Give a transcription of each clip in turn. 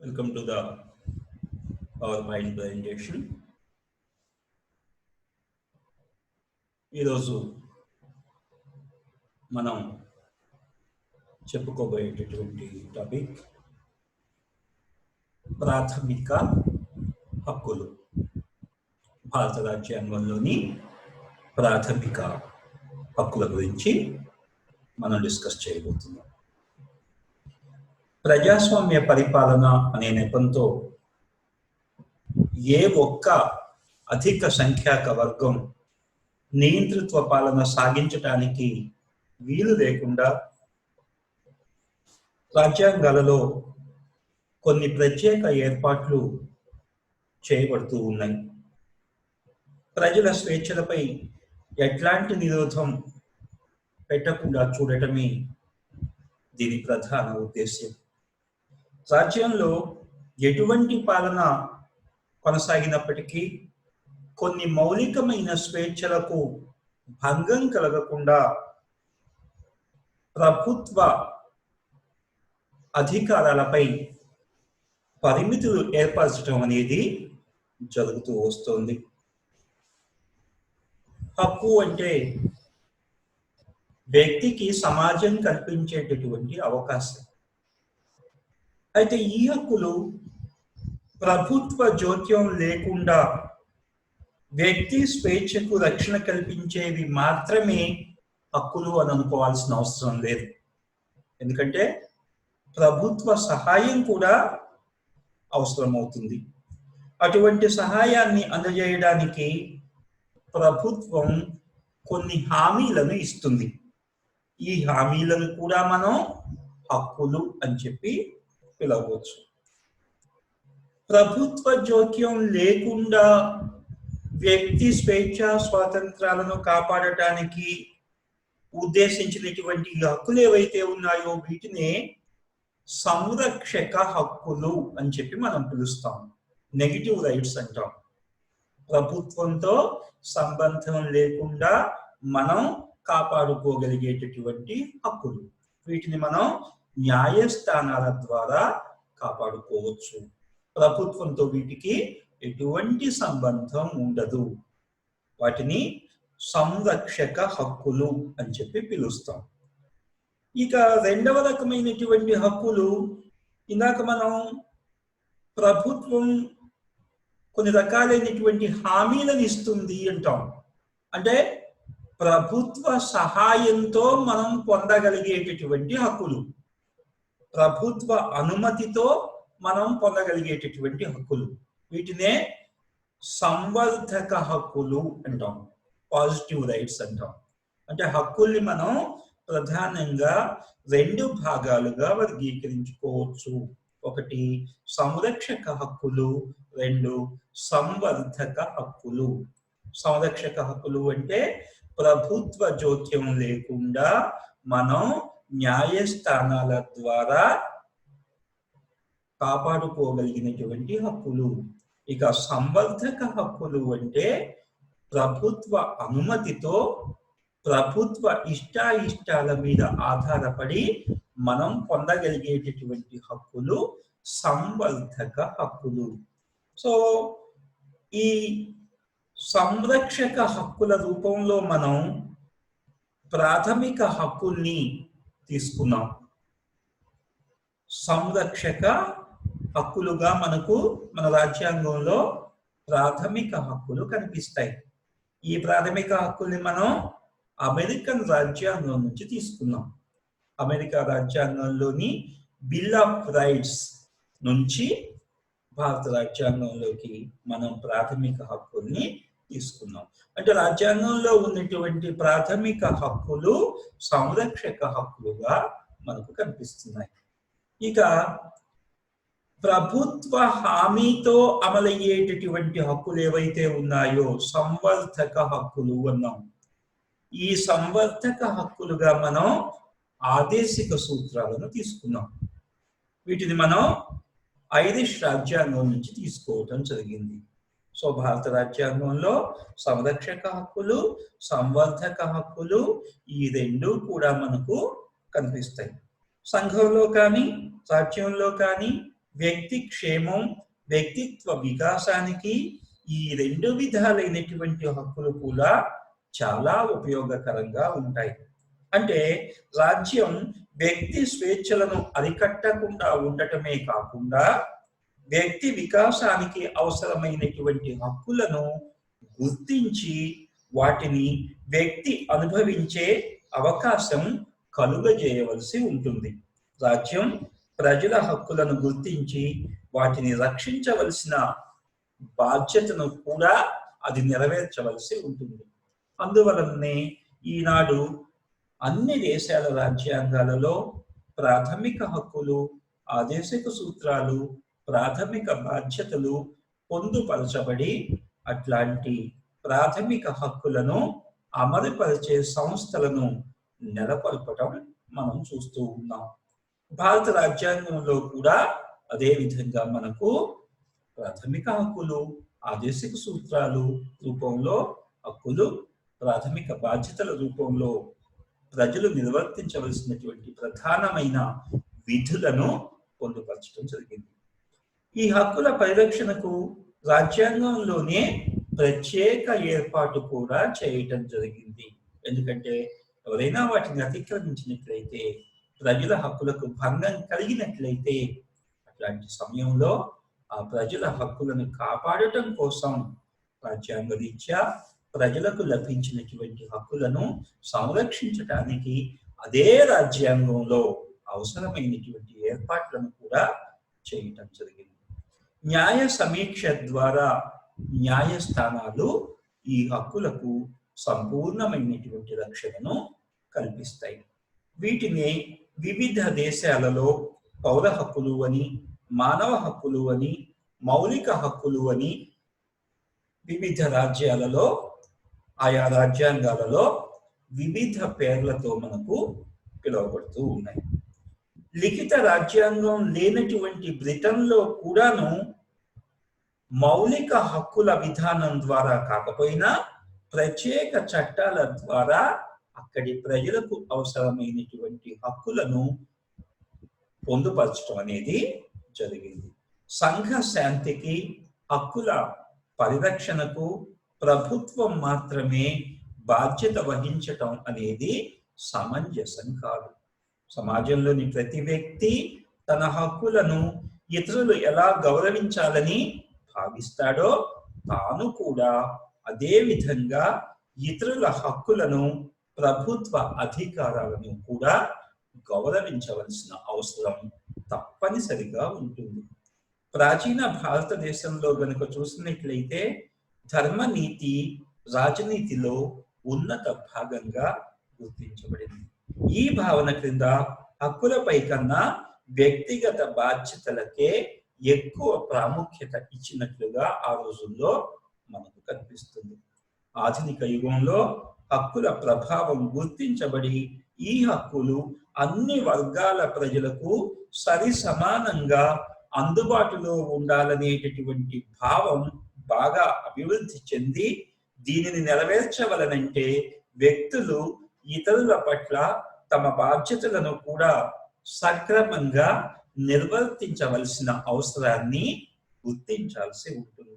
Welcome to the PowerPoint presentation. ఈరోజు మనం చెప్పుకోబోయేటటువంటి topic ప్రాథమిక హక్కులు. భారత రాజ్యాంగంలోని ప్రాథమిక హక్కుల గురించి మనం డిస్కస్ చేయబోతున్నాం. ప్రజాస్వామ్య పరిపాలన అనే నెపంతో ఏ ఒక్క అధిక సంఖ్యాక వర్గం నియంతృత్వ పాలన సాగించటానికి వీలు లేకుండా రాజ్యాంగాలలో కొన్ని ప్రత్యేక ఏర్పాట్లు చేయబడుతూ ఉన్నాయి. ప్రజల స్వేచ్ఛలపై ఎట్లాంటి నిరోధం పెట్టకుండా చూడటమే దీని ప్రధాన ఉద్దేశ్యం. రాజ్యంలో ఎటువంటి పాలన కొనసాగినప్పటికీ కొన్ని మౌలికమైన స్వేచ్ఛలకు భంగం కలగకుండా ప్రభుత్వ అధికారాలపై పరిమితులు ఏర్పరచడం అనేది జరుగుతూ వస్తుంది. హక్కు అంటే వ్యక్తికి సమాజం కల్పించేటటువంటి అవకాశం. అయితే ఈ హక్కులు ప్రభుత్వ జోక్యం లేకుండా వ్యక్తి స్వేచ్ఛకు రక్షణ కల్పించేవి మాత్రమే హక్కులు అని అనుకోవాల్సిన అవసరం లేదు. ఎందుకంటే ప్రభుత్వ సహాయం కూడా అవసరమవుతుంది. అటువంటి సహాయాన్ని అందజేయడానికి ప్రభుత్వం కొన్ని హామీలను ఇస్తుంది. ఈ హామీలను కూడా మనం హక్కులు అని చెప్పి పిలవచ్చు. ప్రభుత్వ జోక్యం లేకుండా వ్యక్తి స్వేచ్ఛ స్వాతంత్రాలను కాపాడటానికి ఉద్దేశించినటువంటి హక్కులు ఏవైతే ఉన్నాయో వీటినే సంరక్షక హక్కులు అని చెప్పి మనం పిలుస్తాం. నెగిటివ్ రైట్స్ అంటాం. ప్రభుత్వంతో సంబంధం లేకుండా మనం కాపాడుకోగలిగేటటువంటి హక్కులు. వీటిని మనం న్యాయస్థానాల ద్వారా కాపాడుకోవచ్చు. ప్రభుత్వంతో వీటికి ఎటువంటి సంబంధం ఉండదు. వాటిని సంరక్షక హక్కులు అని చెప్పి పిలుస్తాం. ఇక రెండవ రకమైనటువంటి హక్కులు, ఇందాక మనం ప్రభుత్వం కొన్ని రకాలైనటువంటి హామీలను ఇస్తుంది అంటాం. అంటే ప్రభుత్వ సహాయంతో మనం పొందగలిగేటటువంటి హక్కులు, ప్రభుత్వ అనుమతితో మనం పొందగలిగేటటువంటి హక్కులు. వీటినే సంవర్ధక హక్కులు అంటాం, పాజిటివ్ రైట్స్ అంటాం. అంటే హక్కుల్ని మనం ప్రధానంగా రెండు భాగాలుగా వర్గీకరించుకోవచ్చు. ఒకటి సంరక్షక హక్కులు, రెండు సంవర్ధక హక్కులు. సంరక్షక హక్కులు అంటే ప్రభుత్వ జోక్యం లేకుండా మనం న్యాయస్థానాల ద్వారా కాపాడుకోగలిగినటువంటి హక్కులు. ఇక సంవర్ధక హక్కులు అంటే ప్రభుత్వ అనుమతితో ప్రభుత్వ ఇష్టాయిష్టాల మీద ఆధారపడి మనం పొందగలిగేటటువంటి హక్కులు సంవర్ధక హక్కులు. సో ఈ సంరక్షక హక్కుల రూపంలో మనం ప్రాథమిక హక్కుల్ని తీసుకున్నాం. సంరక్షక హక్కులుగా మనకు మన రాజ్యాంగంలో ప్రాథమిక హక్కులు కనిపిస్తాయి. ఈ ప్రాథమిక హక్కుల్ని మనం అమెరికన్ రాజ్యాంగం నుంచి తీసుకున్నాం. అమెరికా రాజ్యాంగంలోని బిల్ ఆఫ్ రైట్స్ నుంచి భారత రాజ్యాంగంలోకి మనం ప్రాథమిక హక్కుల్ని తీసుకున్నాం. అంటే రాజ్యాంగంలో ఉన్నటువంటి ప్రాథమిక హక్కులు సంరక్షక హక్కులుగా మనకు కనిపిస్తున్నాయి. ఇక ప్రభుత్వ హామీతో అమలయ్యేటటువంటి హక్కులు ఏవైతే ఉన్నాయో సంవర్ధక హక్కులు అన్నాం. ఈ సంవర్ధక హక్కులుగా మనం ఆదేశిక సూత్రాలను తీసుకున్నాం. వీటిని మనం ఐరిష్ రాజ్యాంగం నుంచి తీసుకోవటం జరిగింది. సో భారత రాజ్యాంగంలో సంరక్షక హక్కులు, సంవర్ధక హక్కులు ఈ రెండు కూడా మనకు కనిపిస్తాయి. సంఘంలో కానీ రాజ్యంలో కానీ వ్యక్తి క్షేమం, వ్యక్తిత్వ వికాసానికి ఈ రెండు విధాలైనటువంటి హక్కులు కూడా చాలా ఉపయోగకరంగా ఉంటాయి. అంటే రాజ్యం వ్యక్తి స్వేచ్ఛలను అరికట్టకుండా ఉండటమే కాకుండా వ్యక్తి వికాసానికి అవసరమైనటువంటి హక్కులను గుర్తించి వాటిని వ్యక్తి అనుభవించే అవకాశం కలుగజేయవలసి ఉంటుంది. రాజ్యం ప్రజల హక్కులను గుర్తించి వాటిని రక్షించవలసిన బాధ్యతను కూడా అది నెరవేర్చవలసి ఉంటుంది. అందువలనే ఈనాడు అన్ని దేశాల రాజ్యాంగాలలో ప్రాథమిక హక్కులు, ఆదేశిక సూత్రాలు, ప్రాథమిక బాధ్యతలు పొందుపరచబడి అట్లాంటి ప్రాథమిక హక్కులను అమలుపరిచే సంస్థలను నెలకొల్పటం మనం చూస్తూ ఉన్నాం. భారత రాజ్యాంగంలో కూడా అదే విధంగా మనకు ప్రాథమిక హక్కులు, ఆదేశిక సూత్రాలు రూపంలో హక్కులు, ప్రాథమిక బాధ్యతల రూపంలో ప్రజలు నిర్వర్తించవలసినటువంటి ప్రధానమైన విధులను పొందుపరచడం జరిగింది. ఈ హక్కుల పరిరక్షణకు రాజ్యాంగంలోనే ప్రత్యేక ఏర్పాటు కూడా చేయటం జరిగింది. ఎందుకంటే ఎవరైనా వాటిని అతిక్రమించినట్లయితే, ప్రజల హక్కులకు భంగం కలిగినట్లయితే అట్లాంటి సమయంలో ఆ ప్రజల హక్కులను కాపాడటం కోసం రాజ్యాంగ రీత్యా ప్రజలకు లభించినటువంటి హక్కులను సంరక్షించటానికి అదే రాజ్యాంగంలో అవసరమైనటువంటి ఏర్పాట్లను కూడా చేయటం జరిగింది. న్యాయ సమీక్ష ద్వారా న్యాయస్థానాలు ఈ హక్కులకు సంపూర్ణమైనటువంటి రక్షణను కల్పిస్తాయి. వీటిని వివిధ దేశాలలో పౌర హక్కులు అని, మానవ హక్కులు అని, మౌలిక హక్కులు అని వివిధ రాజ్యాలలో, ఆయా రాజ్యాంగాలలో వివిధ పేర్లతో మనకు పిలువబడుతూ ఉన్నాయి. లిఖిత రాజ్యాంగం లేనటువంటి బ్రిటన్లో కూడాను మౌలిక హక్కుల విధానం ద్వారా కాకపోయినా ప్రత్యేక చట్టాల ద్వారా అక్కడి ప్రజలకు అవసరమైనటువంటి హక్కులను పొందుపరచడం అనేది జరిగింది. సంఘ శాంతికి, హక్కుల పరిరక్షణకు ప్రభుత్వం మాత్రమే బాధ్యత వహించటం అనేది సమంజసం కాదు. సమాజంలోని ప్రతి వ్యక్తి తన హక్కులను ఇతరులు ఎలా గౌరవించాలని భావిస్తాడో తాను కూడా అదే విధంగా ఇతరుల హక్కులను, ప్రభుత్వ అధికారాలను కూడా గౌరవించవలసిన అవసరం తప్పనిసరిగా ఉంటుంది. ప్రాచీన భారతదేశంలో గనుక చూసినట్లయితే ధర్మనీతి రాజనీతిలో ఉన్నత భాగంగా గుర్తించబడింది. ఈ భావన క్రింద హక్కులపై కన్నా వ్యక్తిగత బాధ్యతలకే ఎక్కువ ప్రాముఖ్యత ఇచ్చినట్లుగా ఆ రోజుల్లో మనకు కనిపిస్తుంది. ఆధునిక యుగంలో హక్కుల ప్రభావం గుర్తించబడి ఈ హక్కులు అన్ని వర్గాల ప్రజలకు సరి సమానంగా అందుబాటులో ఉండాలనేటటువంటి భావం బాగా అభివృద్ధి చెంది దీనిని నెరవేర్చవలనంటే వ్యక్తులు ఇతరుల పట్ల తమ బాధ్యతలను కూడా సక్రమంగా నిర్వర్తించవలసిన అవసరాన్ని గుర్తించాల్సి ఉంటుంది.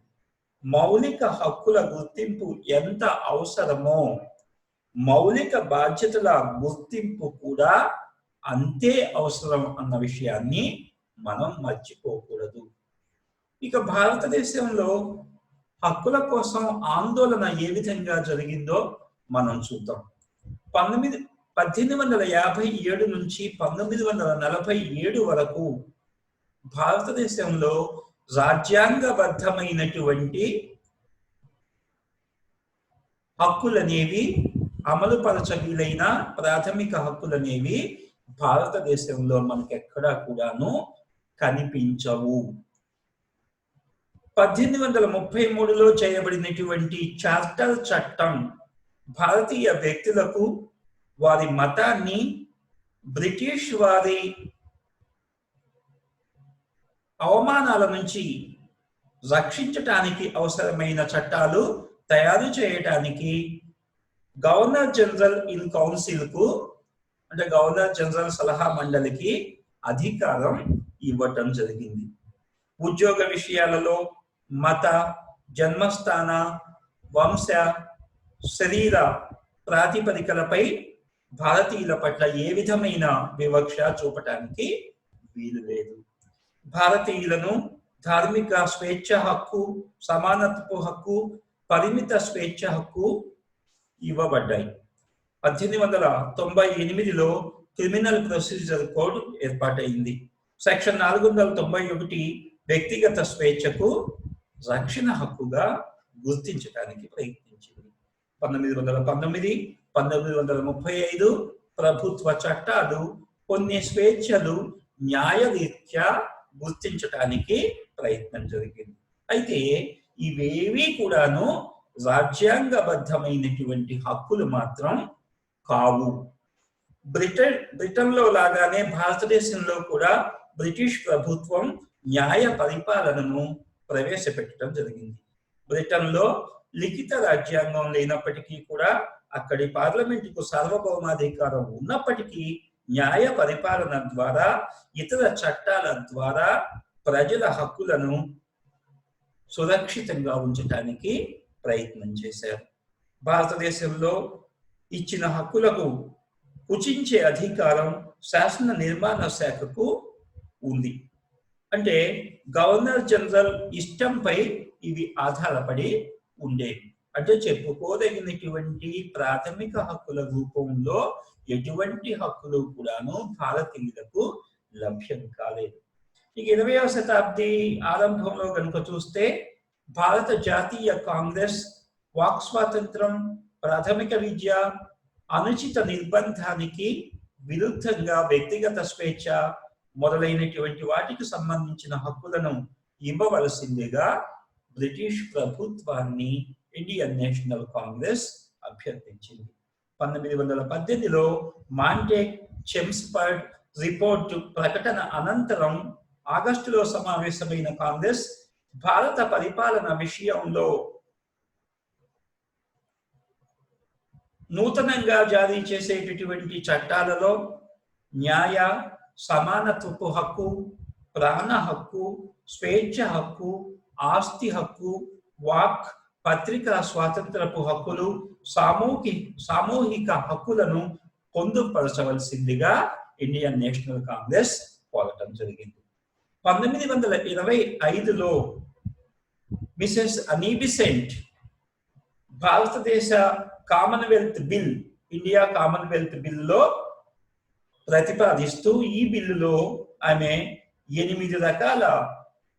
మౌలిక హక్కుల గుర్తింపు ఎంత అవసరమో మౌలిక బాధ్యతల గుర్తింపు కూడా అంతే అవసరం అన్న విషయాన్ని మనం మర్చిపోకూడదు. ఇక భారతదేశంలో హక్కుల కోసం ఆందోళన ఏ విధంగా జరిగిందో మనం చూద్దాం. 1857 నుంచి 1947 వరకు భారతదేశంలో రాజ్యాంగబద్ధమైనటువంటి హక్కులనేవి అమలుపరచగలిగిన ప్రాథమిక హక్కులనేవి భారతదేశంలో మనకెక్కడా కూడాను కనిపించవు. 1833లో చేయబడినటువంటి చార్టర్ చట్టం భారతీయ వ్యక్తులకు వారి మతాన్ని బ్రిటిష్ వారి అవమానాల నుంచి రక్షించటానికి అవసరమైన చట్టాలు తయారు చేయటానికి గవర్నర్ జనరల్ ఇన్ కౌన్సిల్ కు, అంటే గవర్నర్ జనరల్ సలహా మండలికి అధికారం ఇవ్వటం జరిగింది. ఉద్యోగ విషయాలలో మత, జన్మస్థాన, వంశ, శరీర ప్రాతిపదికలపై భారతీయుల పట్ల ఏ విధమైన వివక్ష చూపటానికి వీలు లేదు. భారతీయులను ధార్మిక స్వేచ్ఛ హక్కు, సమానత్వ హక్కు, పరిమిత స్వేచ్ఛ హక్కు ఇవ్వబడ్డాయి. 1898లో క్రిమినల్ ప్రొసీజర్ కోడ్ ఏర్పాటైంది. సెక్షన్ 491 వ్యక్తిగత స్వేచ్ఛకు రక్షణ హక్కుగా గుర్తించడానికి ప్రయత్నించింది. 1919, 1935 ప్రభుత్వ చట్టాలు కొన్ని స్వేచ్ఛలు న్యాయరీత్యా గుర్తించడానికి ప్రయత్నం జరిగింది. అయితే ఇవేవి కూడాను రాజ్యాంగబద్ధమైనటువంటి హక్కులు మాత్రం కావు. బ్రిటన్లో లాగానే భారతదేశంలో కూడా బ్రిటిష్ ప్రభుత్వం న్యాయ పరిపాలనను ప్రవేశపెట్టడం జరిగింది. బ్రిటన్లో లిఖిత రాజ్యాంగం లేనప్పటికీ కూడా అక్కడి పార్లమెంటుకు సార్వభౌమాధికారం ఉన్నప్పటికీ న్యాయ పరిపాలన ద్వారా, ఇతర చట్టాల ద్వారా ప్రజల హక్కులను సురక్షితంగా ఉంచడానికి ప్రయత్నం చేశారు. భారతదేశంలో ఇచ్చిన హక్కులకు కుచించే అధికారం శాసన నిర్మాణ శాఖకు ఉంది. అంటే గవర్నర్ జనరల్ ఇష్టంపై ఇవి ఆధారపడి ఉండేవి. అంటే చెప్పుకోదగినటువంటి ప్రాథమిక హక్కుల రూపంలో ఎటువంటి హక్కులు కూడాను భారతీయులకు లభ్యం కాలేదు. ఇక 20వ శతాబ్ది ఆరంభంలో కనుక చూస్తే భారత జాతీయ కాంగ్రెస్ వాక్ స్వాతంత్రం, ప్రాథమిక విద్య, అనుచిత నిర్బంధానికి విరుద్ధంగా వ్యక్తిగత స్వేచ్ఛ మొదలైనటువంటి వాటికి సంబంధించిన హక్కులను ఇవ్వవలసిందిగా బ్రిటిష్ ప్రభుత్వాన్ని ఇండియన్ నేషనల్ కాంగ్రెస్ అభ్యర్థించింది. 1918లో మాంటేగ్ చెమ్స్ఫర్డ్ రిపోర్టు ప్రకటన అనంతరం ఆగస్టులో సమావేశమైన కాంగ్రెస్ భారత పరిపాలన విషయంలో నూతనంగా జారీ చేసేటటువంటి చట్టాలలో న్యాయ, సమానత్వపు హక్కు, ప్రాణ హక్కు, స్వేచ్ఛ హక్కు, ఆస్తి హక్కు, వాక్, పత్రికా స్వాతంత్రపు హక్కులు, సామూహిక హక్కులను పొందుపరచవలసిందిగా ఇండియన్ నేషనల్ కాంగ్రెస్ కోరటం జరిగింది. 1925లో మిసెస్ అనీ బెసెంట్ భారతదేశ కామన్వెల్త్ బిల్, ఇండియా కామన్వెల్త్ బిల్లో ప్రతిపాదిస్తూ ఈ బిల్లులో ఆమె 8 రకాల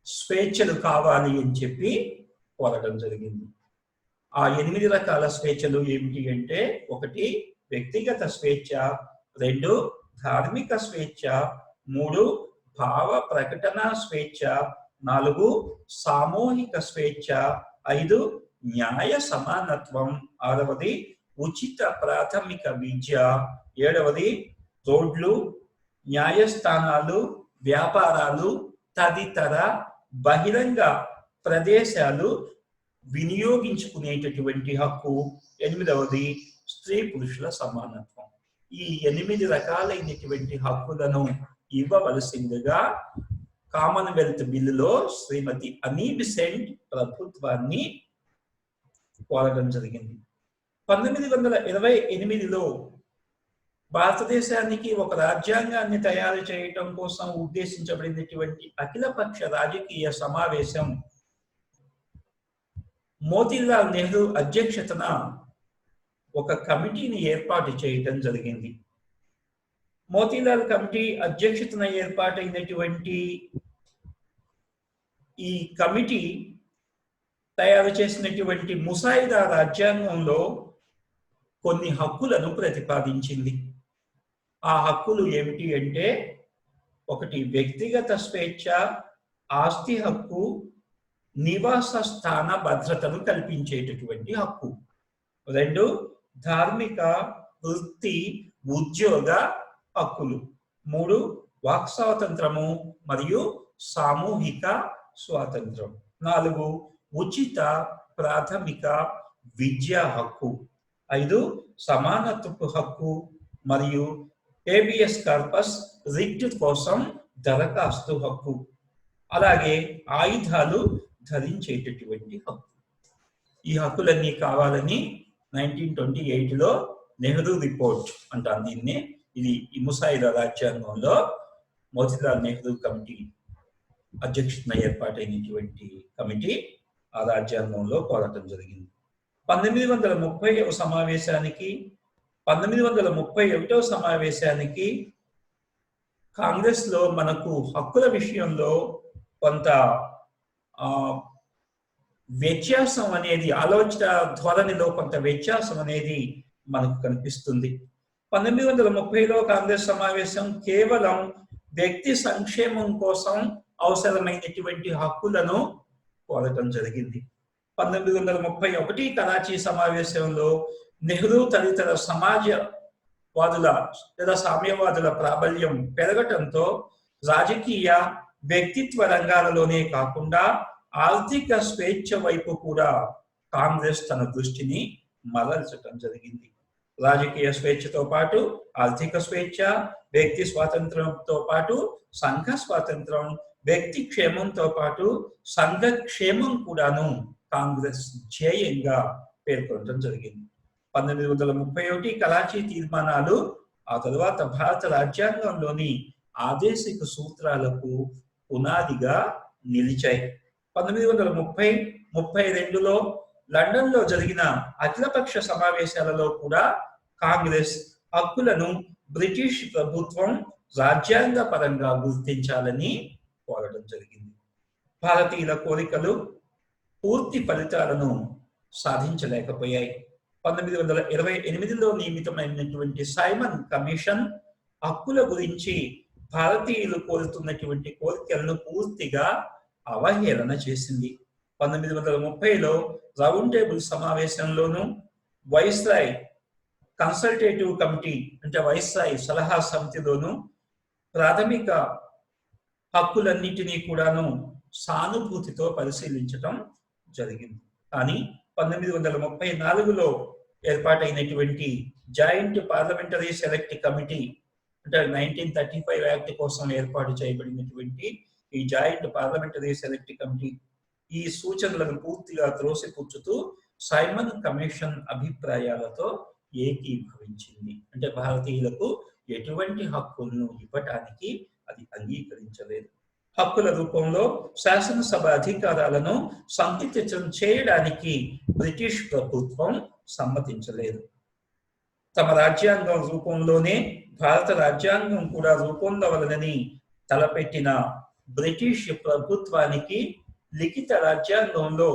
స్వేచ్ఛలు కావాలి అని చెప్పి కోరడం జరిగింది. ఆ 8 రకాల స్వేచ్ఛలు ఏమిటి అంటే, 1 వ్యక్తిగత స్వేచ్ఛ, 2 ధార్మిక స్వేచ్ఛ, 3 భావ ప్రకటన స్వేచ్ఛ, 4 సామూహిక స్వేచ్ఛ, 5 న్యాయ సమానత్వం, 6 ఉచిత ప్రాథమిక విద్య, 7 రోడ్లు, న్యాయస్థానాలు, వ్యాపారాలు తదితర బహిరంగ ప్రదేశాలు వినియోగించుకునేటటువంటి హక్కు, 8 స్త్రీ పురుషుల సమానత్వం. ఈ 8 రకాలైనటువంటి హక్కులను ఇవ్వవలసిందిగా కామన్వెల్త్ బిల్లులో శ్రీమతి అనీ బెసెంట్ ప్రభుత్వాన్ని కోరడం జరిగింది. 1928లో భారతదేశానికి ఒక రాజ్యాంగాన్ని తయారు చేయటం కోసం ఉద్దేశించబడినటువంటి అఖిలపక్ష రాజకీయ సమావేశం మోతీలాల్ నెహ్రూ అధ్యక్షతన ఒక కమిటీని ఏర్పాటు చేయటం జరిగింది. మోతీలాల్ కమిటీ అధ్యక్షతన ఏర్పాటైనటువంటి ఈ కమిటీ తయారు చేసినటువంటి ముసాయిదా రాజ్యాంగంలో కొన్ని హక్కులను ప్రతిపాదించింది. ఆ హక్కులు ఏమిటి అంటే, 1 వ్యక్తిగత స్వేచ్ఛ, ఆస్తి హక్కు, నివాస స్థాన భద్రతను కల్పించేటటువంటి హక్కు, 2 ధార్మిక, వృత్తి, ఉద్యోగ హక్కులు, 3 వాక్ స్వాతంత్రము మరియు సామూహిక స్వాతంత్రం, 4 ఉచిత ప్రాథమిక విద్యా హక్కు, 5 సమానత్వపు హక్కు మరియు హేబియస్ కార్పస్ రిట్ కోసం దరఖాస్తు హక్కు, అలాగే ఆయుధాలు ధరించేటటువంటి హక్కు. ఈ హక్కులన్నీ కావాలని 1928లో నెహ్రూ రిపోర్ట్ అంటారు దీన్ని. ఇది ఈ ముసాయిదా రాజ్యాంగంలో మోతీలాల్ నెహ్రూ కమిటీ అధ్యక్షతన ఏర్పాటైనటువంటి కమిటీ ఆ రాజ్యాంగంలో కోరటం జరిగింది. 1930వ సమావేశానికి 1931వ సమావేశానికి కాంగ్రెస్ లో మనకు హక్కుల విషయంలో కొంత వ్యత్యాసం అనేది, ఆలోచన ధోరణిలో కొంత వ్యత్యాసం అనేది మనకు కనిపిస్తుంది. 1930లో కాంగ్రెస్ సమావేశం కేవలం వ్యక్తి సంక్షేమం కోసం అవసరమైనటువంటి హక్కులను కోరటం జరిగింది. 1931 కరాచీ సమావేశంలో నెహ్రూ తదితర సమాజవాదుల లేదా సామ్యవాదుల ప్రాబల్యం పెరగటంతో రాజకీయ వ్యక్తిత్వ రంగాలలోనే కాకుండా ఆర్థిక స్వేచ్ఛ వైపు కూడా కాంగ్రెస్ తన దృష్టిని మరల్చటం జరిగింది. రాజకీయ స్వేచ్ఛతో పాటు ఆర్థిక స్వేచ్ఛ, వ్యక్తి స్వాతంత్రంతో పాటు సంఘ స్వాతంత్రం, వ్యక్తి క్షేమంతో పాటు సంఘ క్షేమం కూడాను కాంగ్రెస్ ధ్యేయంగా పేర్కొనడం జరిగింది. 1931 కరాచీ తీర్మానాలు ఆ తరువాత భారత రాజ్యాంగంలోని ఆదేశిక సూత్రాలకు పునాదిగా నిలిచాయి. 1932లో లండన్ లో జరిగిన అఖిలపక్ష సమావేశాలలో కూడా కాంగ్రెస్ హక్కులను బ్రిటిష్ ప్రభుత్వం రాజ్యాంగ పరంగా గుర్తించాలని కోరడం జరిగింది. భారతీయుల కోరికలు పూర్తి ఫలితాలను సాధించలేకపోయాయి. 1928లో నియమితమైనటువంటి సైమన్ కమిషన్ హక్కుల గురించి భారతీయులు కోరుతున్నటువంటి కోరికలను పూర్తిగా అవహేళన చేసింది. 1930లో రౌండ్ టేబుల్ సమావేశంలోనూ వైస్రాయ్ కన్సల్టేటివ్ కమిటీ అంటే వైస్రాయ్ సలహా సమితిలోనూ ప్రాథమిక హక్కులన్నింటినీ కూడాను సానుభూతితో పరిశీలించటం జరిగింది. కానీ 1934లో ఏర్పాటైనటువంటి జాయింట్ పార్లమెంటరీ సెలెక్ట్ కమిటీ అంటే 1935 యాక్ట్ కోసం ఏర్పాటు చేయబడినటువంటి ఈ జాయింట్ పార్లమెంటరీ సెలెక్ట్ కమిటీ ఈ సూచనలను పూర్తిగా త్రోసిపుచ్చుతూ సైమన్ కమిషన్ అభిప్రాయాలతో ఏకీభవించింది. అంటే భారతీయులకు ఎటువంటి హక్కులను ఇవ్వటానికి అది అంగీకరించలేదు. హక్కుల రూపంలో శాసనసభ అధికారాలను సంకుచితం చేయడానికి బ్రిటిష్ ప్రభుత్వం సమ్మతించలేదు. తమ రాజ్యాంగం రూపంలోనే భారత రాజ్యాంగం కూడా రూపొందవలనని తలపెట్టిన బ్రిటిష్ ప్రభుత్వానికి లిఖిత రాజ్యాంగంలో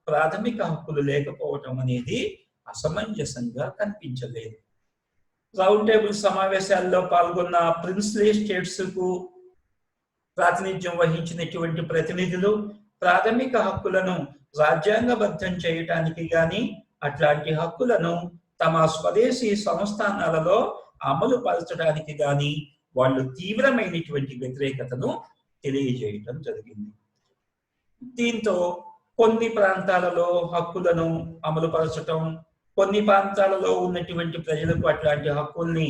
ప్రాథమిక హక్కులు లేకపోవటం అనేది అసమంజసంగా కనిపించలేదు. రౌండ్ టేబుల్ సమావేశాల్లో పాల్గొన్న ప్రిన్స్లీ స్టేట్స్ కు ప్రాతినిధ్యం వహించినటువంటి ప్రతినిధులు ప్రాథమిక హక్కులను రాజ్యాంగబద్ధం చేయటానికి గాని అట్లాంటి హక్కులను తమ స్వదేశీ సంస్థానాలలో అమలు పరచడానికి గాని వాళ్ళు తీవ్రమైనటువంటి వ్యతిరేకతను తెలియజేయటం జరిగింది. దీంతో కొన్ని ప్రాంతాలలో హక్కులను అమలు పరచటం, కొన్ని ప్రాంతాలలో ఉన్నటువంటి ప్రజలకు అట్లాంటి హక్కుల్ని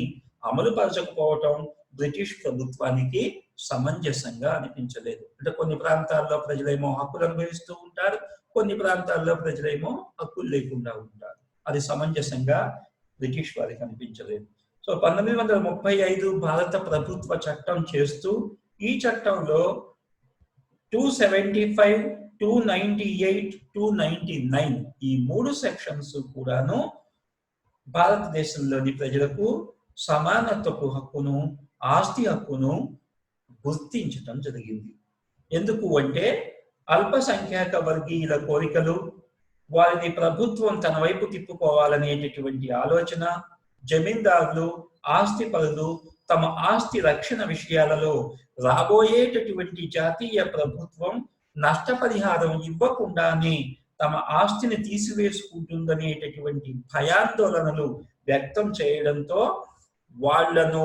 అమలు పరచకపోవటం బ్రిటిష్ ప్రభుత్వానికి సమంజసంగా అనిపించలేదు. అంటే కొన్ని ప్రాంతాల్లో ప్రజలేమో హక్కులు అనుభవిస్తూ ఉంటారు, కొన్ని ప్రాంతాల్లో ప్రజలేమో హక్కులు లేకుండా ఉంటారు. అది సమంజసంగా బ్రిటిష్ వారికి అనిపించలేదు. సో 1935 భారత ప్రభుత్వ చట్టం చేస్తూ ఈ చట్టంలో 275, 298, 299 ఈ 3 సెక్షన్స్ కూడాను భారతదేశంలోని ప్రజలకు సమానత్వపు హక్కును, ఆస్తి హక్కును గుర్తించటం జరిగింది. ఎందుకు అంటే అల్పసంఖ్యాక వర్గీయుల కోరికలు, వారిని ప్రభుత్వం తన వైపు తిప్పుకోవాలనేటటువంటి ఆలోచన, జమీందారులు, ఆస్తి పరులు తమ ఆస్తి రక్షణ విషయాలలో రాబోయేటటువంటి జాతీయ ప్రభుత్వం నష్టపరిహారం ఇవ్వకుండానే తమ ఆస్తిని తీసివేసుకుంటుందనేటటువంటి భయాందోళనలు వ్యక్తం చేయడంతో వాళ్లను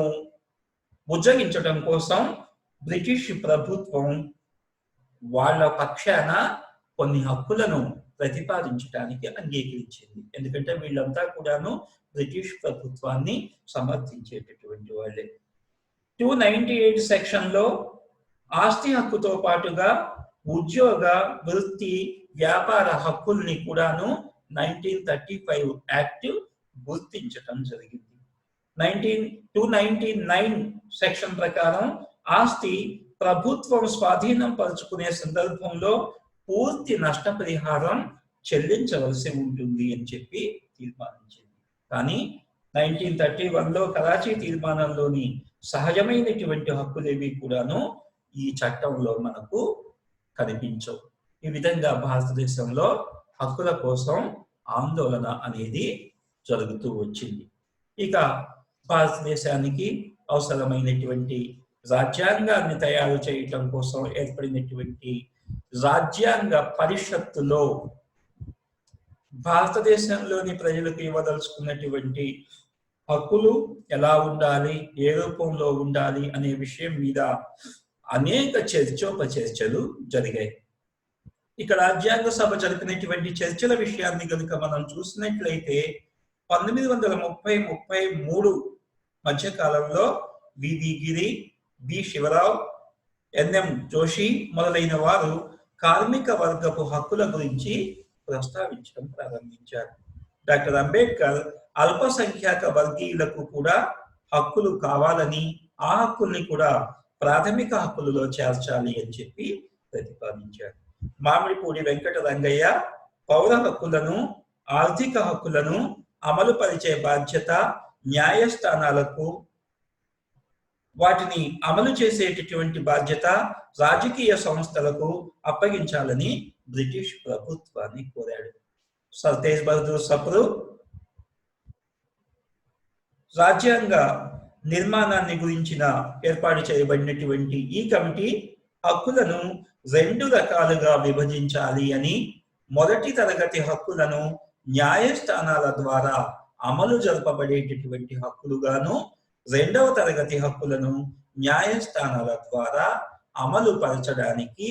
బుజ్జగించడం కోసం బ్రిటిష్ ప్రభుత్వం వాళ్ళ పక్షాన కొన్ని హక్కులను ప్రతిపాదించడానికి అంగీకరించింది. ఎందుకంటే వీళ్ళంతా కూడాను బ్రిటిష్ ప్రభుత్వాన్ని సమర్థించేటటువంటి వాళ్ళే. 298 సెక్షన్ లో ఆస్తి హక్కుతో పాటుగా ఉద్యోగ, వృత్తి, వ్యాపార హక్కుల్ని కూడాను 1935 యాక్ట్ గుర్తించటం జరిగింది. 299 సెక్షన్ ప్రకారం ఆస్తి ప్రభుత్వం స్వాధీనం పరుచుకునే సందర్భంలో పూర్తి నష్టపరిహారం చెల్లించవలసి ఉంటుంది అని చెప్పి తీర్మానించింది. కానీ 1931లో కరాచీ తీర్మానంలోని సహజమైనటువంటి హక్కులేవి కూడాను ఈ చట్టంలో మనకు కనిపించవు. ఈ విధంగా భారతదేశంలో హక్కుల కోసం ఆందోళన అనేది జరుగుతూ వచ్చింది. ఇక భారతదేశానికి అవసరమైనటువంటి రాజ్యాంగాన్ని తయారు చేయటం కోసం ఏర్పడినటువంటి రాజ్యాంగ పరిషత్తులో భారతదేశంలోని ప్రజలకు ఇవ్వదలుచుకున్నటువంటి హక్కులు ఎలా ఉండాలి, ఏ రూపంలో ఉండాలి అనే విషయం మీద అనేక చర్చోపచర్చలు జరిగాయి. ఇక రాజ్యాంగ సభ జరిపినటువంటి చర్చల విషయాన్ని కనుక మనం చూసినట్లయితే 1930-33 మధ్య కాలంలో వివి గిరి, బి శివరావు, ఎన్ఎం జోషి మొదలైన వారు కార్మిక వర్గపు హక్కుల గురించి ప్రస్తావించడం ప్రారంభించారు. డాక్టర్ అంబేద్కర్ అల్పసంఖ్యాక వర్గీయులకు కూడా హక్కులు కావాలని, ఆ హక్కుల్ని కూడా ప్రాథమిక హక్కులలో చేర్చాలి అని చెప్పి ప్రతిపాదించారు. మామిడిపూడి వెంకట రంగయ్య పౌర హక్కులను, ఆర్థిక హక్కులను అమలు పరిచే బాధ్యత న్యాయస్థానాలకు, వాటిని అమలు చేసేటటువంటి బాధ్యత రాజకీయ సంస్థలకు అప్పగించాలని బ్రిటిష్ ప్రభుత్వాన్ని కోరాడు. సర్ తేజ్ బహదూర్ సప్రు రాజ్యాంగ నిర్మాణాన్ని గురించిన ఏర్పాటు చేయబడినటువంటి ఈ కమిటీ హక్కులను 2 రకాలుగా విభజించాలి అని, మొదటి తరగతి హక్కులను న్యాయస్థానాల ద్వారా అమలు జరపబడేటటువంటి హక్కులుగాను, 2వ తరగతి హక్కులను న్యాయస్థానాల ద్వారా అమలు పరచడానికి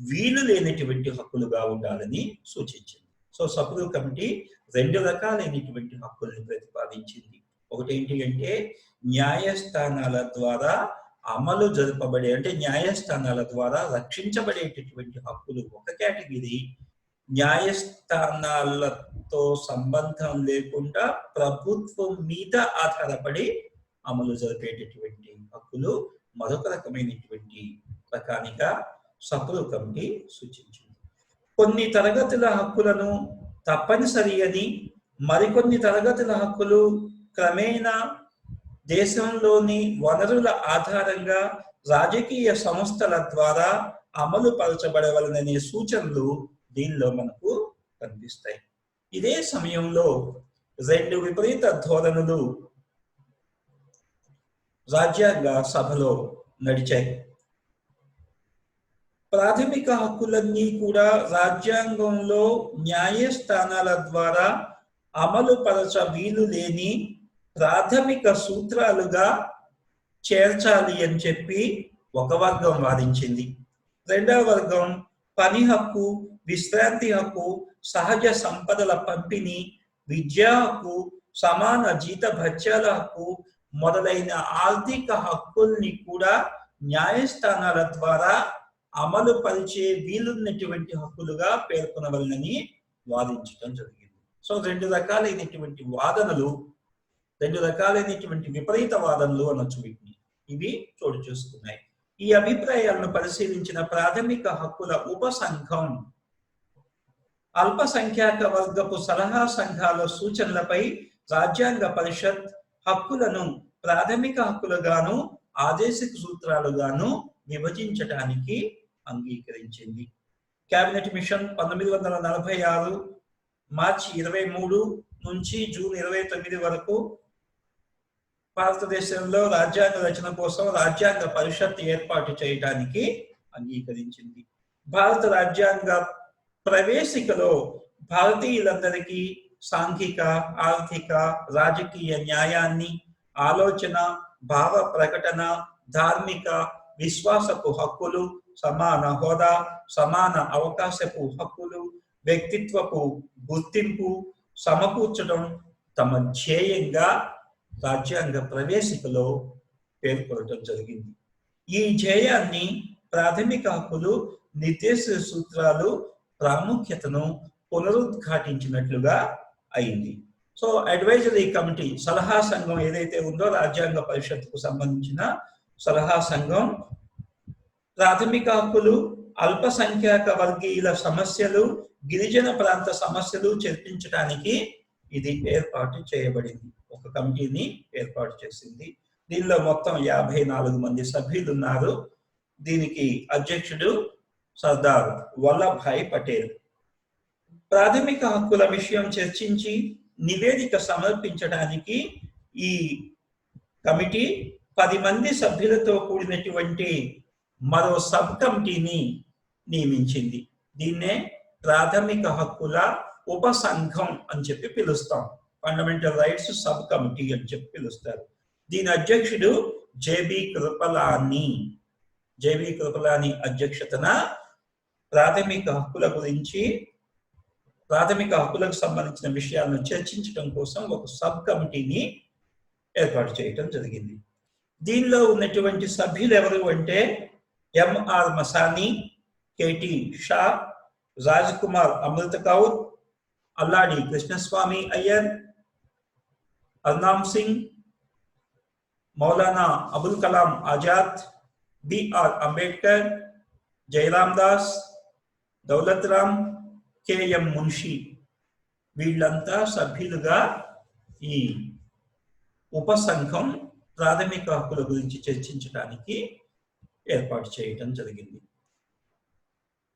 వీలు లేనటువంటి హక్కులుగా ఉండాలని సూచించింది. సో సప్రు కమిటీ 2 రకాలైనటువంటి హక్కుల్ని ప్రతిపాదించింది. ఒకటి ఏంటి అంటే న్యాయస్థానాల ద్వారా అమలు జరపబడే, అంటే న్యాయస్థానాల ద్వారా రక్షించబడేటటువంటి హక్కులు ఒక కేటగిరీ, న్యాయస్థానాలతో సంబంధం లేకుండా ప్రభుత్వం మీద ఆధారపడి అమలు జరిపేటటువంటి హక్కులు మరొక రకమైనటువంటి రకానిగా సప్రు కమిటీ సూచించింది. కొన్ని తరగతుల హక్కులను తప్పనిసరి అని, మరికొన్ని తరగతుల హక్కులు క్రమేణా దేశంలోని వనరుల ఆధారంగా రాజకీయ సంస్థల ద్వారా అమలు పరచబడవలననే సూచనలు దీనిలో మనకు కనిపిస్తాయి. ఇదే సమయంలో 2 విపరీత ధోరణులు రాజ్యాంగ సభలో నడిచాయి. ప్రాథమిక హక్కులన్నీ కూడా రాజ్యాంగంలో న్యాయస్థానాల ద్వారా అమలు పరచ వీలు లేని ప్రాథమిక సూత్రాలుగా చేర్చాలి అని చెప్పి ఒక వర్గం వాదించింది. 2వ వర్గం పని హక్కు, విశ్రాంతి హక్కు, సహజ సంపదల పంపిణీ, విద్యా హక్కు, సమాన జీత భత్యాల హక్కు మొదలైన ఆర్థిక హక్కుల్ని కూడా న్యాయస్థానాల ద్వారా అమలు పరిచే వీలున్నటువంటి హక్కులుగా పేర్కొనవలనని వాదించడం జరిగింది. సో 2 రకాలైనటువంటి వాదనలు, 2 రకాలైనటువంటి విపరీత వాదనలు అనొచ్చు వీటిని, ఇవి చోటు చేసుకున్నాయి. ఈ అభిప్రాయాలను పరిశీలించిన ప్రాథమిక హక్కుల ఉపసంఘం అల్పసంఖ్యాక వర్గపు సలహా సంఘాల సూచనలపై రాజ్యాంగ పరిషత్ హక్కులను ప్రాథమిక హక్కులుగాను, ఆదేశిక సూత్రాలుగాను విభజించటానికి అంగీకరించింది. కేబినెట్ మిషన్ 1946 మార్చి 23 నుంచి జూన్ 29 వరకు భారతదేశంలో రాజ్యాంగ రచన కోసం రాజ్యాంగ పరిషత్ ఏర్పాటు చేయడానికి అంగీకరించింది. భారత రాజ్యాంగ ప్రవేశికలో భారతీయులందరికీ సాంఘిక, ఆర్థిక, రాజకీయ న్యాయాన్ని, ఆలోచన, భావ ప్రకటన, ధార్మిక, విశ్వాసపు హక్కులు, సమాన హోదా, సమాన అవకాశపు హక్కులు, వ్యక్తిత్వపు గుర్తింపు సమకూర్చడం తమ ధ్యేయంగా రాజ్యాంగ ప్రవేశికలో పేర్కొనడం జరిగింది. ఈ ధ్యేయాన్ని ప్రాథమిక హక్కులు నిర్దేశ సూత్రాలు ప్రాముఖ్యతను పునరుద్ఘాటించినట్లుగా అయింది. సో అడ్వైజరీ కమిటీ సలహా సంఘం ఏదైతే ఉందో రాజ్యాంగ పరిషత్తుకు సంబంధించిన సలహా సంఘం ప్రాథమిక హక్కులు, అల్పసంఖ్యాక వర్గీయుల సమస్యలు, గిరిజన ప్రాంత సమస్యలు చర్చించడానికి ఇది ఏర్పాటు చేయబడింది. ఒక కమిటీని ఏర్పాటు చేసింది. దీనిలో మొత్తం 54 మంది సభ్యులు ఉన్నారు. దీనికి అధ్యక్షుడు సర్దార్ వల్లభాయ్ పటేల్. ప్రాథమిక హక్కుల విషయం చర్చించి నివేదిక సమర్పించడానికి ఈ కమిటీ 10 మంది సభ్యులతో కూడినటువంటి మరో సబ్ కమిటీని నియమించింది. దీన్నే ప్రాథమిక హక్కుల ఉపసంఘం అని చెప్పి పిలుస్తాం. ఫండమెంటల్ రైట్స్ సబ్ కమిటీ అని చెప్పి పిలుస్తారు. దీని అధ్యక్షుడు జేబీ కృపలాని అధ్యక్షతన ప్రాథమిక హక్కులకు సంబంధించిన విషయాలను చర్చించడం కోసం ఒక సబ్ కమిటీని ఏర్పాటు చేయటం జరిగింది. దీనిలో ఉన్నటువంటి సభ్యులు ఎవరు అంటే ఎంఆర్ మసాని, కేటి షా, రాజ్ కుమార్ అమృత కౌర్, అల్లాడి కృష్ణస్వామి అయ్యర్, అర్నామ్ సింగ్, మౌలానా అబుల్ కలాం ఆజాద్, బిఆర్ అంబేద్కర్, జయరామ్ దాస్, దౌలత్ రామ్, కేఎం మున్షి వీళ్ళంతా సభ్యులుగా ఈ ఉపసంఘం ప్రాథమిక హక్కుల గురించి చర్చించడానికి ఏర్పాటు చేయటం జరిగింది.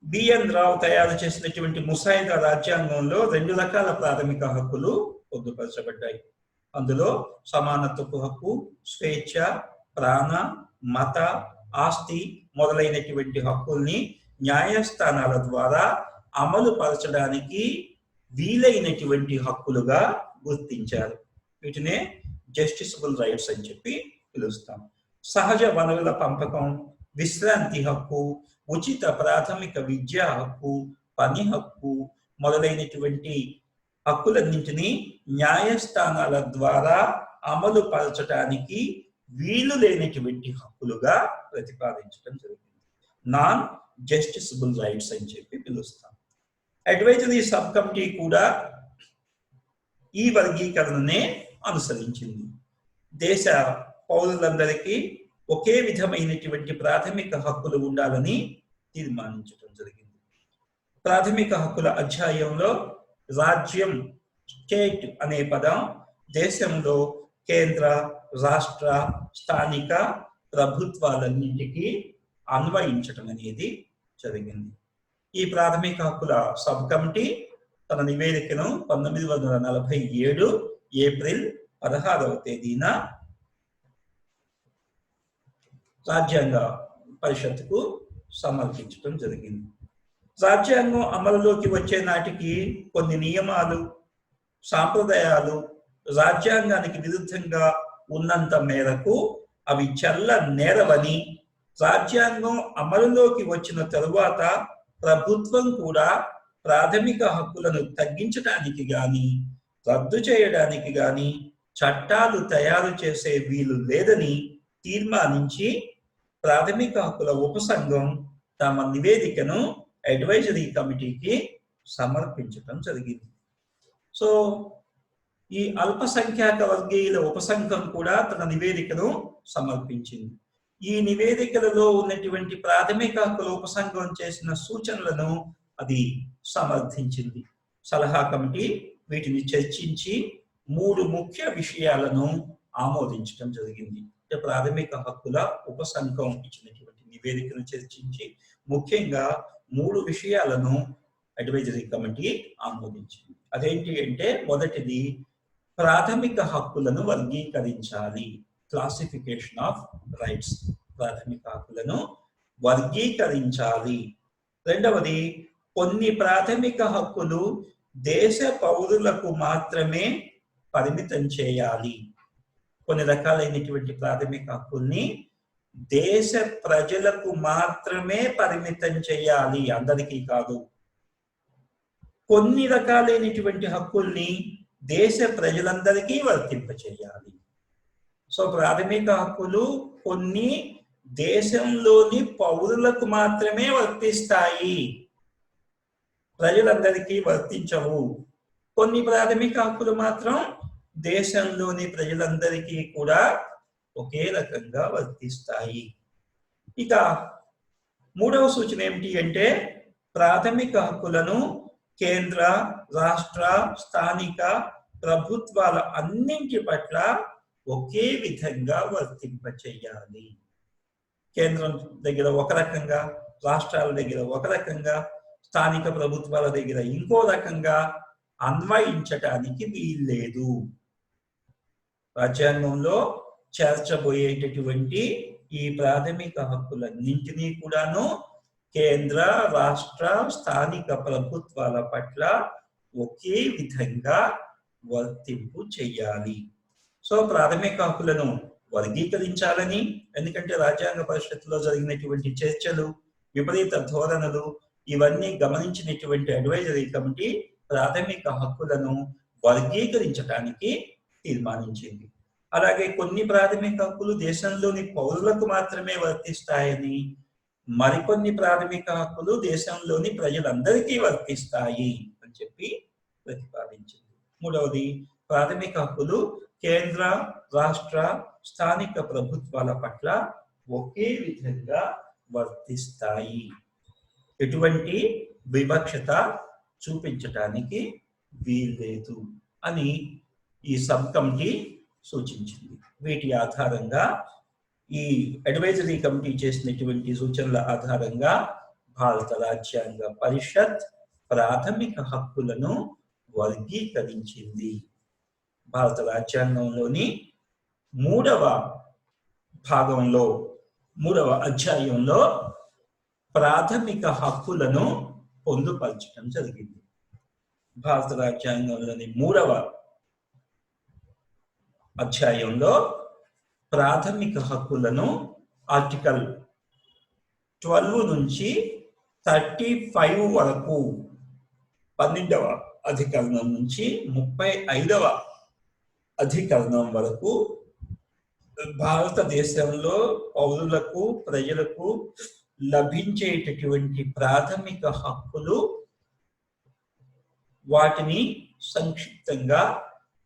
బిఎన్ రావు తయారు చేసినటువంటి ముసాయిదా రాజ్యాంగంలో 2 రకాల ప్రాథమిక హక్కులు పొందుపరచబడ్డాయి. అందులో సమానత్వపు హక్కు, స్వేచ్ఛ, ప్రాణ, మత, ఆస్తి మొదలైనటువంటి హక్కుల్ని న్యాయస్థానాల ద్వారా అమలు పరచడానికి వీలైనటువంటి హక్కులుగా గుర్తించారు. వీటినే జస్టిసబుల్ రైట్స్ అని చెప్పి పిలుస్తాం. సహజ వనరుల పంపకం, విశ్రాంతి హక్కు, ఉచిత ప్రాథమిక విద్యా హక్కు, పని హక్కు మొదలైనటువంటి హక్కులన్నింటినీ న్యాయస్థానాల ద్వారా అమలు పరచడానికి వీలు లేనటువంటి హక్కులుగా ప్రతిపాదించడం జరిగింది. నాన్ జస్టిసబుల్ రైట్స్ అని చెప్పి పిలుస్తాం. అడ్వైజరీ సబ్ కమిటీ కూడా ఈ వర్గీకరణనే అనుసరించింది. దేశ పౌరులందరికీ ఒకే విధమైనటువంటి ప్రాథమిక హక్కులు ఉండాలని తీర్మానించడం జరిగింది. ప్రాథమిక హక్కుల అధ్యాయంలో రాజ్యం, స్టేట్ అనే పదం దేశంలో కేంద్ర, రాష్ట్ర, స్థానిక ప్రభుత్వాలన్నింటికీ అన్వయించటం అనేది జరిగింది. ఈ ప్రాథమిక హక్కుల సబ్ కమిటీ తన నివేదికను 1947 ఏప్రిల్ 16వ తేదీన రాజ్యాంగ పరిషత్తుకు సమర్పించడం జరిగింది. రాజ్యాంగం అమలులోకి వచ్చే నాటికి కొన్ని నియమాలు, సాంప్రదాయాలు రాజ్యాంగానికి విరుద్ధంగా ఉన్నంత మేరకు అవి చెల్ల నేరవని, రాజ్యాంగం అమలులోకి వచ్చిన తరువాత ప్రభుత్వం కూడా ప్రాథమిక హక్కులను తగ్గించడానికి గాని, రద్దు చేయడానికి గాని చట్టాలు తయారు చేసే వీలు లేదని తీర్మానించి ప్రాథమిక హక్కుల ఉపసంఘం తమ నివేదికను అడ్వైజరీ కమిటీకి సమర్పించడం జరిగింది. సో ఈ అల్పసంఖ్యాక వర్గీయుల ఉపసంఘం కూడా తన నివేదికను సమర్పించింది. ఈ నివేదికలలో ఉన్నటువంటి ప్రాథమిక హక్కుల ఉపసంఘం చేసిన సూచనలను అది సమర్థించింది. సలహా కమిటీ వీటిని చర్చించి 3 ముఖ్య విషయాలను ఆమోదించడం జరిగింది. ప్రాథమిక హక్కుల ఉపసంఘం ఇచ్చినటువంటి నివేదికను చర్చించి ముఖ్యంగా 3 విషయాలను అడ్వైజరీ కమిటీ ఆమోదించింది. అదేంటి అంటే, మొదటిది ప్రాథమిక హక్కులను వర్గీకరించాలి, క్లాసిఫికేషన్ ఆఫ్ రైట్స్, ప్రాథమిక హక్కులను వర్గీకరించాలి. రెండవది, కొన్ని ప్రాథమిక హక్కులు దేశ పౌరులకు మాత్రమే పరిమితం చేయాలి. కొన్ని రకాలైనటువంటి ప్రాథమిక హక్కుల్ని దేశ ప్రజలకు మాత్రమే పరిమితం చేయాలి, అందరికీ కాదు. కొన్ని రకాలైనటువంటి హక్కుల్ని దేశ ప్రజలందరికీ వర్తింపచేయాలి. సో ప్రాథమిక హక్కులు కొన్ని దేశంలోని పౌరులకు మాత్రమే వర్తిస్తాయి, ప్రజలందరికీ వర్తించవు. కొన్ని ప్రాథమిక హక్కులు మాత్రం దేశంలోని ప్రజలందరికీ కూడా ఒకే రకంగా వర్తిస్తాయి. ఇక మూడవ సూచన ఏమిటి అంటే ప్రాథమిక హక్కులను కేంద్ర, రాష్ట్ర, స్థానిక ప్రభుత్వాల అన్నింటి పట్ల ఒకే విధంగా వర్తింపచేయాలి. కేంద్రం దగ్గర ఒక రకంగా, రాష్ట్రాల దగ్గర ఒక రకంగా, స్థానిక ప్రభుత్వాల దగ్గర ఇంకో రకంగా అన్వయించటానికి వీల్లేదు. రాజ్యాంగంలో చేర్చబోయేటటువంటి ఈ ప్రాథమిక హక్కులన్నింటినీ కూడాను కేంద్ర, రాష్ట్ర, స్థానిక ప్రభుత్వాల పట్ల ఒకే విధంగా వర్తింపు చేయాలి. సో ప్రాథమిక హక్కులను వర్గీకరించాలని, ఎందుకంటే రాజ్యాంగ పరిషత్తులో జరిగినటువంటి చర్చలు, విపరీత ధోరణులు ఇవన్నీ గమనించినటువంటి అడ్వైజరీ కమిటీ ప్రాథమిక హక్కులను వర్గీకరించడానికి తీర్మానించింది. అలాగే కొన్ని ప్రాథమిక హక్కులు దేశంలోని పౌరులకు మాత్రమే వర్తిస్తాయని, మరికొన్ని ప్రాథమిక హక్కులు దేశంలోని ప్రజలందరికీ వర్తిస్తాయి అని చెప్పి ప్రతిపాదించింది. మూడవది, ప్రాథమిక హక్కులు కేంద్ర, రాష్ట్ర, స్థానిక ప్రభుత్వాల పట్ల ఒకే విధంగా వర్తిస్తాయి, ఎటువంటి వివక్షత చూపించటానికి వీల్లేదు అని ఈ సబ్ కమిటీ సూచించింది. వీటి ఆధారంగా ఈ అడ్వైజరీ కమిటీ చేసినటువంటి సూచనల ఆధారంగా భారత రాజ్యాంగ పరిషత్ ప్రాథమిక హక్కులను వర్గీకరించింది. భారత రాజ్యాంగంలోని 3వ భాగంలో 3వ అధ్యాయంలో ప్రాథమిక హక్కులను పొందుపరచడం జరిగింది. భారత రాజ్యాంగంలోని 3వ అధ్యాయంలో ప్రాథమిక హక్కులను ఆర్టికల్ 12 నుంచి 35 వరకు, 12వ అధికరణం నుంచి 35వ అధికరణం వరకు భారతదేశంలో పౌరులకు, ప్రజలకు లభించేటటువంటి ప్రాథమిక హక్కులు, వాటిని సంక్షిప్తంగా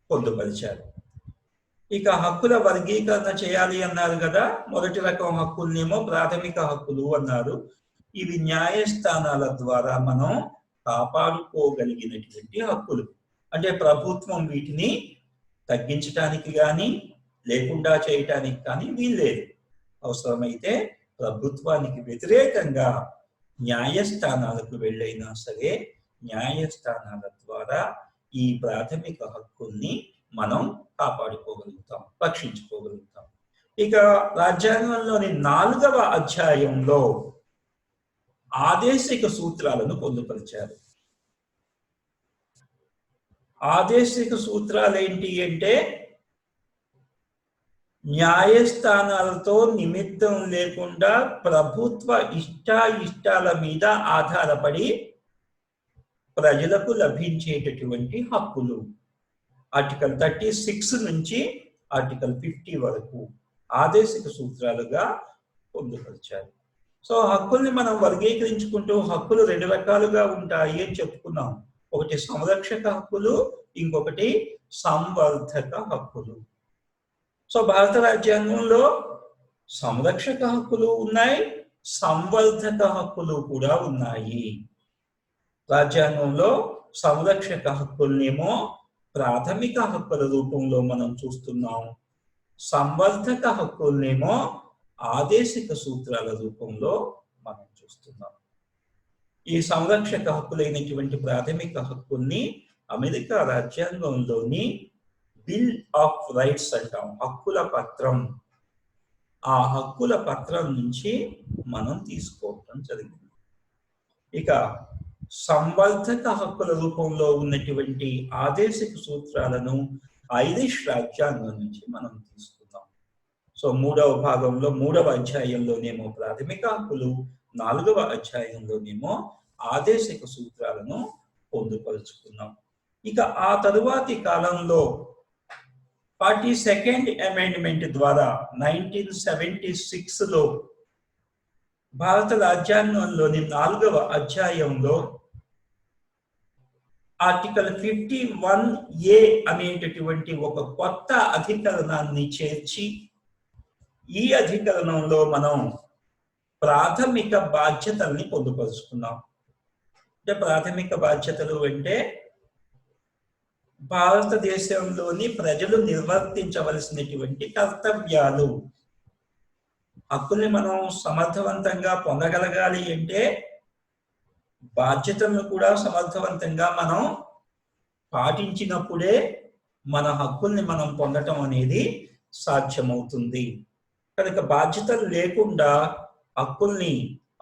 పొందుపరిచారు. ఇక హక్కుల వర్గీకరణ చేయాలి అన్నారు కదా. మొదటి రకం హక్కులనేమో ప్రాథమిక హక్కులు అన్నారు. ఇవి న్యాయస్థానాల ద్వారా మనం కాపాడుకోగలిగినటువంటి హక్కులు. అంటే ప్రభుత్వం వీటిని తగ్గించడానికి కానీ లేకుండా చేయటానికి కానీ వీల్లేదు. అవసరమైతే ప్రభుత్వానికి వ్యతిరేకంగా న్యాయస్థానాలకు వెళ్ళైనా సరే న్యాయస్థానాల ద్వారా ఈ ప్రాథమిక హక్కుల్ని మనం కాపాడుకోగలుగుతాం, రక్షించుకోగలుగుతాం. ఇక రాజ్యాంగంలోని 4వ అధ్యాయంలో ఆదేశిక సూత్రాలను పొందుపరిచారు. ఆదేశిక సూత్రాలు ఏంటి అంటే న్యాయస్థానాలతో నిమిత్తం లేకుండా ప్రభుత్వ ఇష్టాయిష్టాల మీద ఆధారపడి ప్రజలకు లభించేటటువంటి హక్కులు. ఆర్టికల్ 36 నుంచి ఆర్టికల్ 50 వరకు ఆదేశిక సూత్రాలుగా పొందుపరిచారు. సో హక్కుల్ని మనం వర్గీకరించుకుంటూ హక్కులు 2 రకాలుగా ఉంటాయి అని చెప్పుకున్నాం. ఒకటి సంరక్షక హక్కులు, ఇంకొకటి సంవర్ధక హక్కులు. సో భారత రాజ్యాంగంలో సంరక్షక హక్కులు ఉన్నాయి, సంవర్ధక హక్కులు కూడా ఉన్నాయి. రాజ్యాంగంలో సంరక్షక హక్కుల్నేమో ప్రాథమిక హక్కుల రూపంలో మనం చూస్తున్నాం, సంవర్ధక హక్కుల్నేమో ఆదేశిక సూత్రాల రూపంలో మనం చూస్తున్నాం. ఈ సంరక్షక హక్కులైనటువంటి ప్రాథమిక హక్కుల్ని అమెరికా రాజ్యాంగంలోని బిల్ ఆఫ్ రైట్స్ అంటాం, హక్కుల పత్రం. ఆ హక్కుల పత్రం నుంచి మనం తీసుకోవటం జరిగింది. ఇక సంవర్ధక హక్కుల రూపంలో ఉన్నటువంటి ఆదేశిక సూత్రాలను ఐరిష్ రాజ్యాంగం నుంచి మనం తీసుకున్నాం. సో 3వ భాగంలో 3వ అధ్యాయంలోనేమో ప్రాథమిక హక్కులు, 4వ అధ్యాయంలోనేమో ఆదేశిక సూత్రాలను పొందుపరుచుకున్నాం. ఇక ఆ తరువాతి కాలంలో 42nd అమెండ్మెంట్ ద్వారా 1976లో భారత రాజ్యాంగంలోని 4వ అధ్యాయంలో ఆర్టికల్ 51A అనేటటువంటి ఒక కొత్త అధికరణాన్ని చేర్చి ఈ అధికరణంలో మనం ప్రాథమిక బాధ్యతల్ని పొందుపరుచుకున్నాం. అంటే ప్రాథమిక బాధ్యతలు అంటే భారతదేశంలోని ప్రజలు నిర్వర్తించవలసినటువంటి కర్తవ్యాలు. హక్కుల్ని మనం సమర్థవంతంగా పొందగలగాలి అంటే బాధ్యతలను కూడా సమర్థవంతంగా మనం పాటించినప్పుడే మన హక్కుల్ని మనం పొందటం అనేది సాధ్యమవుతుంది. కనుక బాధ్యతలు లేకుండా హక్కుల్ని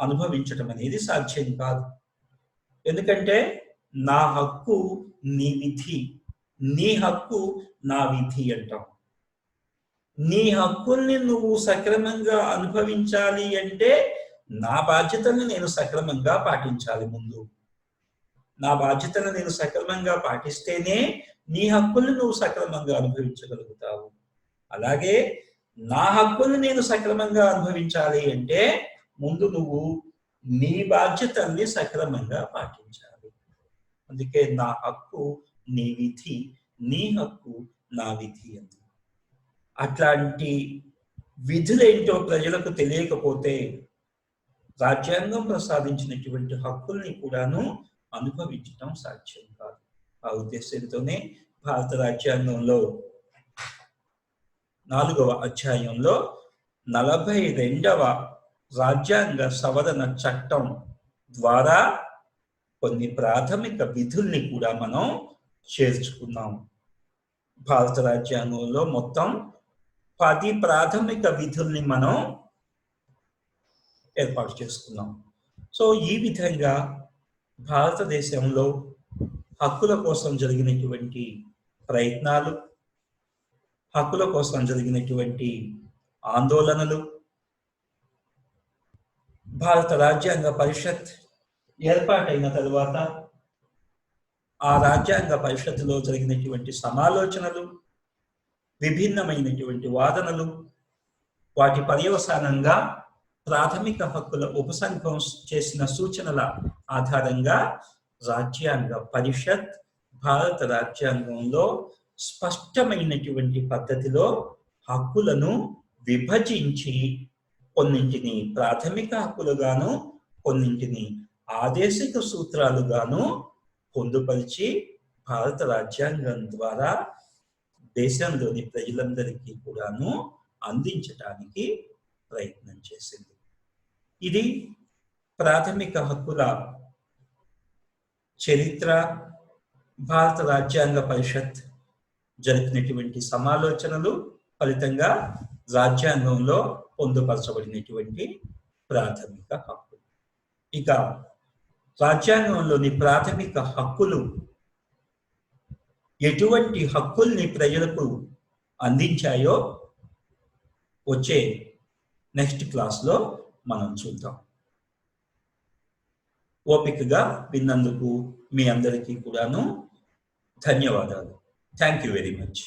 అనుభవించటం అనేది సాధ్యం కాదు. ఎందుకంటే నా హక్కు నీ విధి, నీ హక్కు నా విధి అంటాం. నీ హక్కుల్ని నువ్వు సక్రమంగా అనుభవించాలి అంటే నా బాధ్యతల్ని నేను సక్రమంగా పాటించాలి. ముందు నా బాధ్యతలను నేను సక్రమంగా పాటిస్తేనే నీ హక్కుల్ని నువ్వు సక్రమంగా అనుభవించగలుగుతావు. అలాగే నా హక్కుల్ని నేను సక్రమంగా అనుభవించాలి అంటే ముందు నువ్వు నీ బాధ్యతల్ని సక్రమంగా పాటించాలి. అందుకే నా హక్కు నీ విధి, నీ హక్కు నా విధి అని. అట్లాంటి విధులేంటో ప్రజలకు తెలియకపోతే రాజ్యాంగం ప్రసాదించినటువంటి హక్కుల్ని కూడాను అనుభవించడం సాధ్యం కాదు. ఆ ఉద్దేశంతోనే భారత రాజ్యాంగంలో 4వ అధ్యాయంలో 42వ రాజ్యాంగ సవరణ చట్టం ద్వారా కొన్ని ప్రాథమిక విధుల్ని కూడా మనం చేర్చుకున్నాం. భారత రాజ్యాంగంలో మొత్తం 10 ప్రాథమిక విధుల్ని మనం ఏర్పాటు చేసుకున్నాం. సో ఈ విధంగా భారతదేశంలో హక్కుల కోసం జరిగినటువంటి ప్రయత్నాలు, హక్కుల కోసం జరిగినటువంటి ఆందోళనలు, భారత రాజ్యాంగ పరిషత్ ఏర్పాటైన తరువాత ఆ రాజ్యాంగ పరిషత్తులో జరిగినటువంటి సమాలోచనలు, విభిన్నమైనటువంటి వాదనలు, వాటి పర్యవసానంగా ప్రాథమిక హక్కుల ఉపసంఘం చేసిన సూచనల ఆధారంగా రాజ్యాంగ పరిషత్ భారత రాజ్యాంగంలో స్పష్టమైనటువంటి పద్ధతిలో హక్కులను విభజించి కొన్నింటిని ప్రాథమిక హక్కులుగాను, కొన్నింటిని ఆదేశిక సూత్రాలుగాను పొందుపరిచి భారత రాజ్యాంగం ద్వారా దేశంలోని ప్రజలందరికీ కూడాను అందించటానికి ప్రయత్నం చేసింది. ఇది ప్రాథమిక హక్కుల చరిత్ర. భారత రాజ్యాంగ పరిషత్ జరిపినటువంటి సమాలోచనలు ఫలితంగా రాజ్యాంగంలో పొందుపరచబడినటువంటి ప్రాథమిక హక్కులు. ఇక రాజ్యాంగంలోని ప్రాథమిక హక్కులు ఎటువంటి హక్కుల్ని ప్రజలకు అందించాయో వచ్చే నెక్స్ట్ క్లాస్లో మనం చూద్దాం. ఓపికగా విన్నందుకు మీ అందరికీ కూడాను ధన్యవాదాలు. Thank you very much.